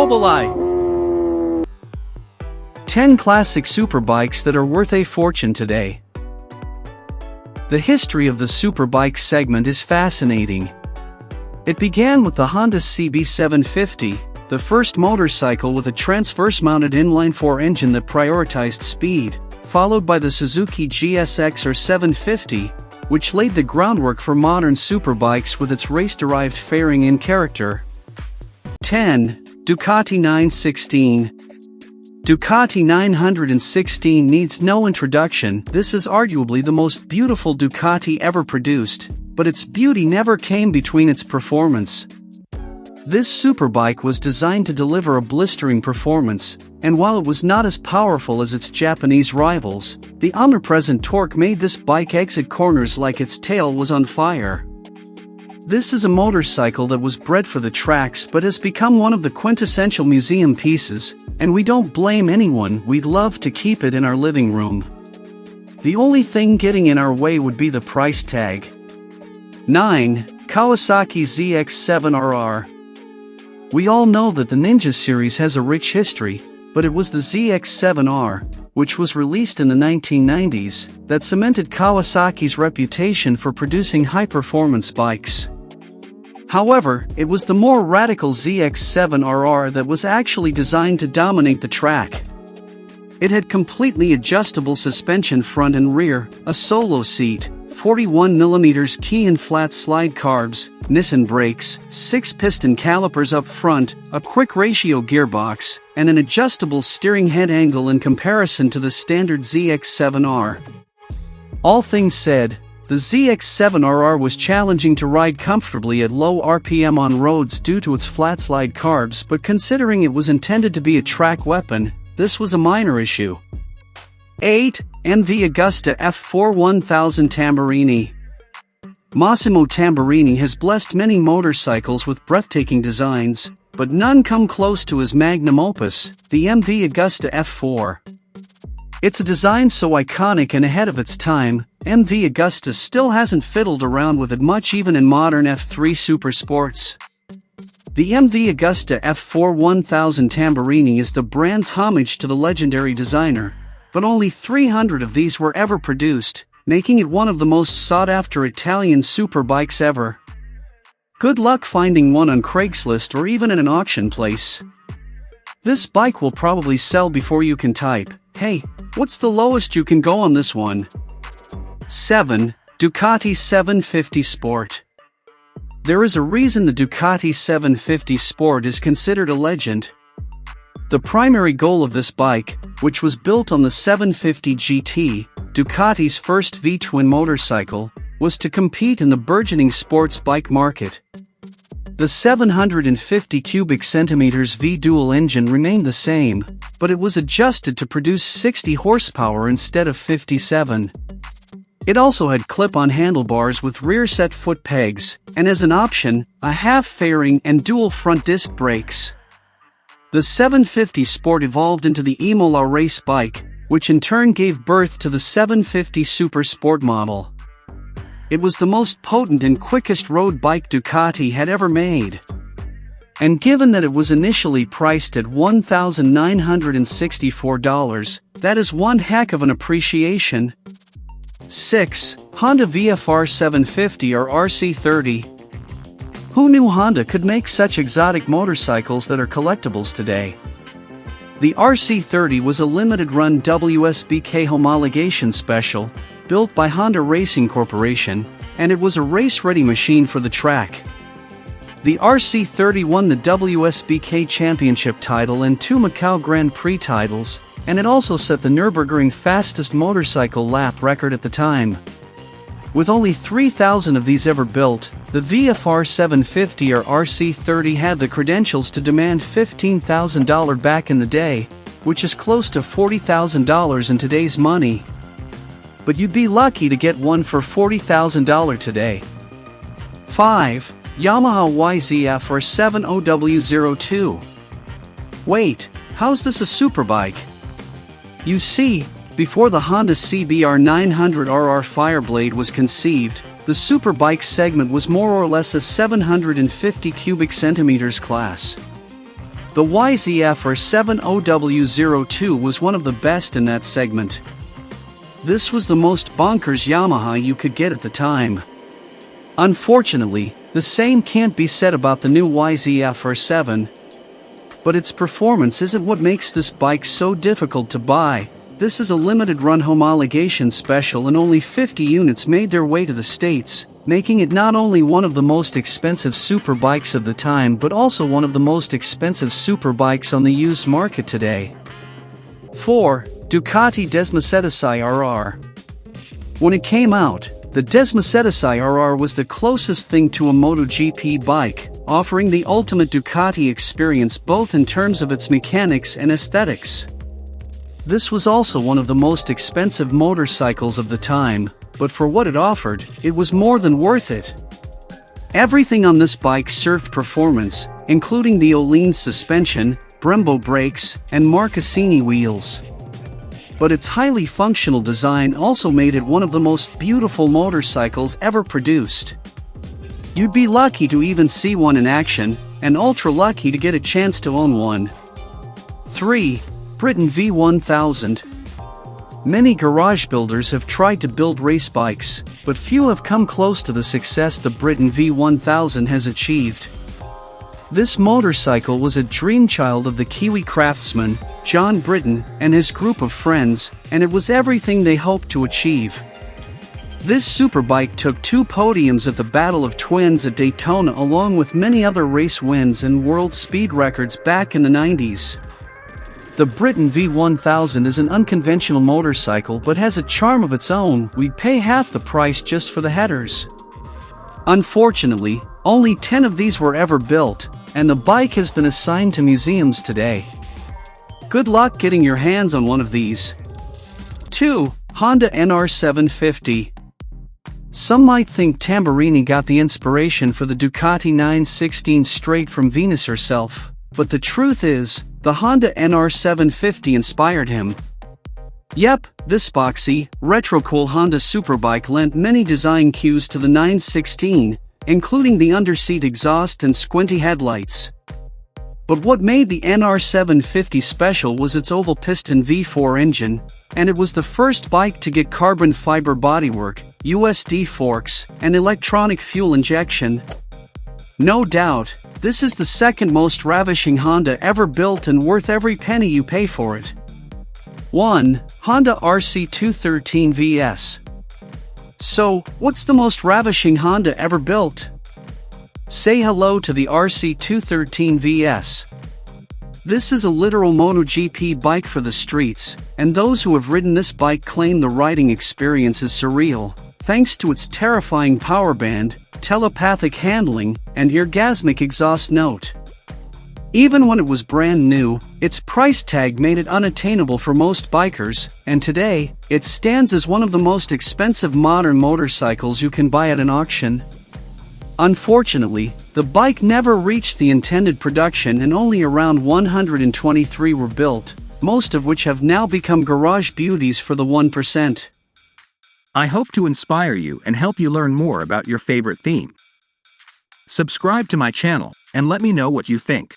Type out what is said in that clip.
Mobili. 10 classic superbikes that are worth a fortune today. The history of the superbike segment is fascinating. It began with the Honda CB750, the first motorcycle with a transverse-mounted inline-four engine that prioritized speed, followed by the Suzuki GSX-R750, which laid the groundwork for modern superbikes with its race-derived fairing in character. 10. Ducati 916. Ducati 916 needs no introduction. This is arguably the most beautiful Ducati ever produced, but its beauty never came between its performance. This superbike was designed to deliver a blistering performance, and while it was not as powerful as its Japanese rivals, the omnipresent torque made this bike exit corners like its tail was on fire. This is a motorcycle that was bred for the tracks but has become one of the quintessential museum pieces, and we don't blame anyone. We'd love to keep it in our living room. The only thing getting in our way would be the price tag. 9. Kawasaki ZX-7RR. We all know that the Ninja series has a rich history, but it was the ZX-7R, which was released in the 1990s, that cemented Kawasaki's reputation for producing high-performance bikes. However, it was the more radical ZX-7RR that was actually designed to dominate the track. It had completely adjustable suspension front and rear, a solo seat, 41mm key and flat slide carbs, Nissan brakes, 6-piston calipers up front, a quick ratio gearbox, and an adjustable steering head angle in comparison to the standard ZX-7R. All things said, the ZX-7RR was challenging to ride comfortably at low RPM on roads due to its flat slide carbs, but considering it was intended to be a track weapon, this was a minor issue. 8. MV Agusta F4 1000 Tamburini. Massimo Tamburini has blessed many motorcycles with breathtaking designs, but none come close to his magnum opus, the MV Agusta F4. It's a design so iconic and ahead of its time, MV Agusta still hasn't fiddled around with it much even in modern F3 super sports. The MV Agusta F4 1000 Tamburini is the brand's homage to the legendary designer, but only 300 of these were ever produced, making it one of the most sought-after Italian superbikes ever. Good luck finding one on Craigslist or even in an auction place. This bike will probably sell before you can type, "Hey, what's the lowest you can go on this one?" 7. Ducati 750 Sport. There is a reason the Ducati 750 Sport is considered a legend. The primary goal of this bike, which was built on the 750 GT, Ducati's first V-twin motorcycle, was to compete in the burgeoning sports bike market. The 750 cubic centimeters V-dual engine remained the same, but it was adjusted to produce 60 horsepower instead of 57. It also had clip-on handlebars with rear-set foot pegs, and as an option, a half-fairing and dual front disc brakes. The 750 Sport evolved into the Imola race bike, which in turn gave birth to the 750 Super Sport model. It was the most potent and quickest road bike Ducati had ever made. And given that it was initially priced at $1,964, that is one heck of an appreciation. 6. Honda VFR 750 or RC30. Who knew Honda could make such exotic motorcycles that are collectibles today? The RC30 was a limited-run WSBK homologation special, built by Honda Racing Corporation, and it was a race-ready machine for the track. The RC30 won the WSBK Championship title and 2 Macau Grand Prix titles, and it also set the Nürburgring fastest motorcycle lap record at the time. With only 3,000 of these ever built, the VFR 750 or RC30 had the credentials to demand $15,000 back in the day, which is close to $40,000 in today's money. But you'd be lucky to get one for $40,000 today. 5. Yamaha YZF or 70W02. Wait, how's this a superbike? You see, before the Honda CBR900RR Fireblade was conceived, the superbike segment was more or less a 750 cubic centimeters class. The YZF-R750W02 was one of the best in that segment. This was the most bonkers Yamaha you could get at the time. Unfortunately, the same can't be said about the new YZF-R7. But its performance isn't what makes this bike so difficult to buy. This is a limited run homologation special and only 50 units made their way to the States, making it not only one of the most expensive superbikes of the time but also one of the most expensive superbikes on the used market today. 4. Ducati Desmosedici RR. When it came out, the Desmosedici RR was the closest thing to a MotoGP bike, offering the ultimate Ducati experience both in terms of its mechanics and aesthetics. This was also one of the most expensive motorcycles of the time, but for what it offered, it was more than worth it. Everything on this bike served performance, including the Öhlins suspension, Brembo brakes, and Marcassini wheels. But its highly functional design also made it one of the most beautiful motorcycles ever produced. You'd be lucky to even see one in action, and ultra lucky to get a chance to own one. 3. Britten V1000. Many garage builders have tried to build race bikes, but few have come close to the success the Britten V1000 has achieved. This motorcycle was a dreamchild of the Kiwi craftsman, John Britten, and his group of friends, and it was everything they hoped to achieve. This superbike took 2 podiums at the Battle of Twins at Daytona along with many other race wins and world speed records back in the 90s. The Britten V1000 is an unconventional motorcycle but has a charm of its own. We'd pay half the price just for the headers. Unfortunately, only 10 of these were ever built, and the bike has been assigned to museums today. Good luck getting your hands on one of these. 2. Honda NR750. Some might think Tamburini got the inspiration for the Ducati 916 straight from Venus herself, but the truth is, the Honda NR750 inspired him. Yep, this boxy, retro-cool Honda superbike lent many design cues to the 916, including the underseat exhaust and squinty headlights. But what made the NR750 special was its oval piston V4 engine, and it was the first bike to get carbon fiber bodywork, USD forks, and electronic fuel injection. No doubt, this is the second most ravishing Honda ever built and worth every penny you pay for it. 1. Honda RC213 VS. So, what's the most ravishing Honda ever built? Say hello to the RC213 VS. This is a literal MotoGP bike for the streets, and those who have ridden this bike claim the riding experience is surreal, thanks to its terrifying power band, telepathic handling, and orgasmic exhaust note. Even when it was brand new, its price tag made it unattainable for most bikers, and today, it stands as one of the most expensive modern motorcycles you can buy at an auction. Unfortunately, the bike never reached the intended production and only around 123 were built, most of which have now become garage beauties for the 1%. I hope to inspire you and help you learn more about your favorite theme. Subscribe to my channel and let me know what you think.